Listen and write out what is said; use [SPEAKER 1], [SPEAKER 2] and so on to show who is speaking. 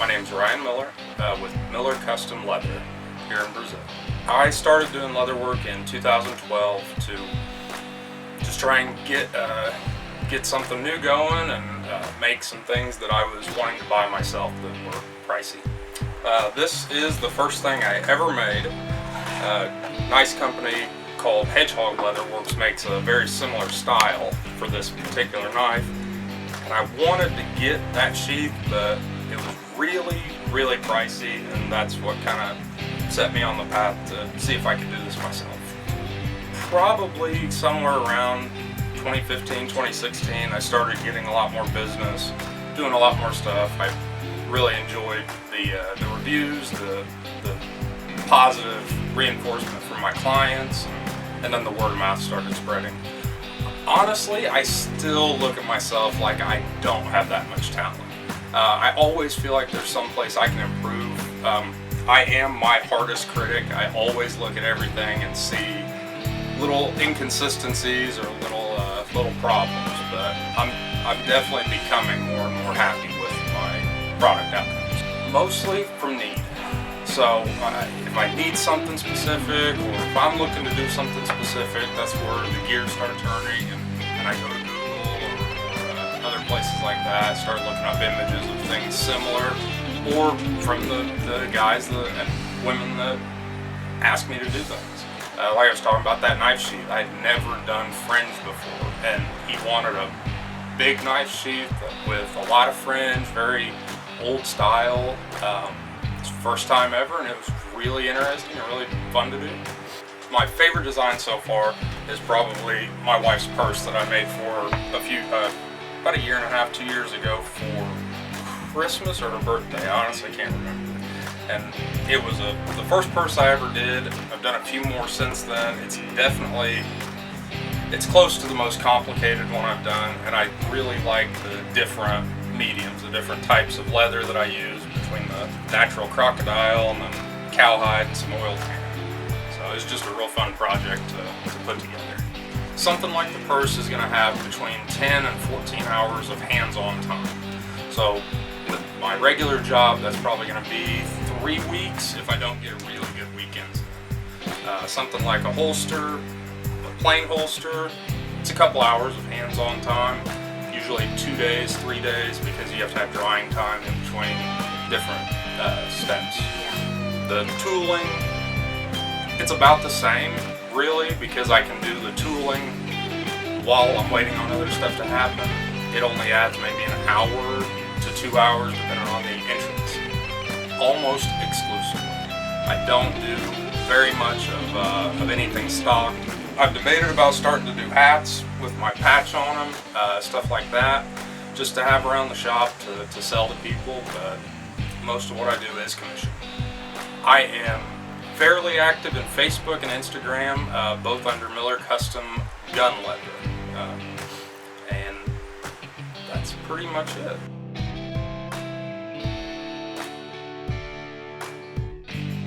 [SPEAKER 1] My name's Ryan Miller with Miller Custom Leather here in Brazil. I started doing leather work in 2012 to just try and get something new going and make some things that I was wanting to buy myself that were pricey. This is the first thing I ever made. A nice company called Hedgehog Leatherworks makes a very similar style for this particular knife, and I wanted to get that sheath, but it was really pricey, and that's what kind of set me on the path to see if I could do this myself. Probably somewhere around 2015, 2016, I started getting a lot more business, doing a lot more stuff. I really enjoyed the reviews, the positive reinforcement from my clients, and then the word of mouth started spreading. Honestly, I still look at myself like I don't have that much talent. I always feel like there's some place I can improve. I am my hardest critic. I always look at everything and see little inconsistencies or little problems, but I'm definitely becoming more and more happy with my product outcomes. Mostly from need. So if I need something specific, or if I'm looking to do something specific, that's where the gears start turning, and I go to Google or other places like that, start looking up images of things similar, or from the guys and women that ask me to do things. Like I was talking about that knife sheath, I'd never done fringe before, and he wanted a big knife sheath with a lot of fringe, very old style. It's the first time ever, and it was really interesting and really fun to do. My favorite design so far is probably my wife's purse that I made for about a year and a half, 2 years ago for Christmas or her birthday. I honestly can't remember. And it was the first purse I ever did. I've done a few more since then. It's close to the most complicated one I've done, and I really like the different mediums, the different types of leather that I use, between the natural crocodile and then cowhide and some oil tan. So it's just a real fun project to put together. Something like the purse is going to have between 10 and 14 hours of hands-on time. So with my regular job, that's probably going to be 3 weeks if I don't get really good weekends. Something like a holster, a plain holster, it's a couple hours of hands-on time. Usually 2 days, 3 days, because you have to have drying time in between different steps. The tooling, it's about the same, really, because I can do the tooling while I'm waiting on other stuff to happen. It only adds maybe an hour to 2 hours, depending on the entrance. Almost exclusively. I don't do very much of anything stock. I've debated about starting to do hats with my patch on them, stuff like that, just to have around the shop to sell to people, but most of what I do is commission. I am fairly active in Facebook and Instagram, both under Miller Custom Gun Leather, and that's pretty much it.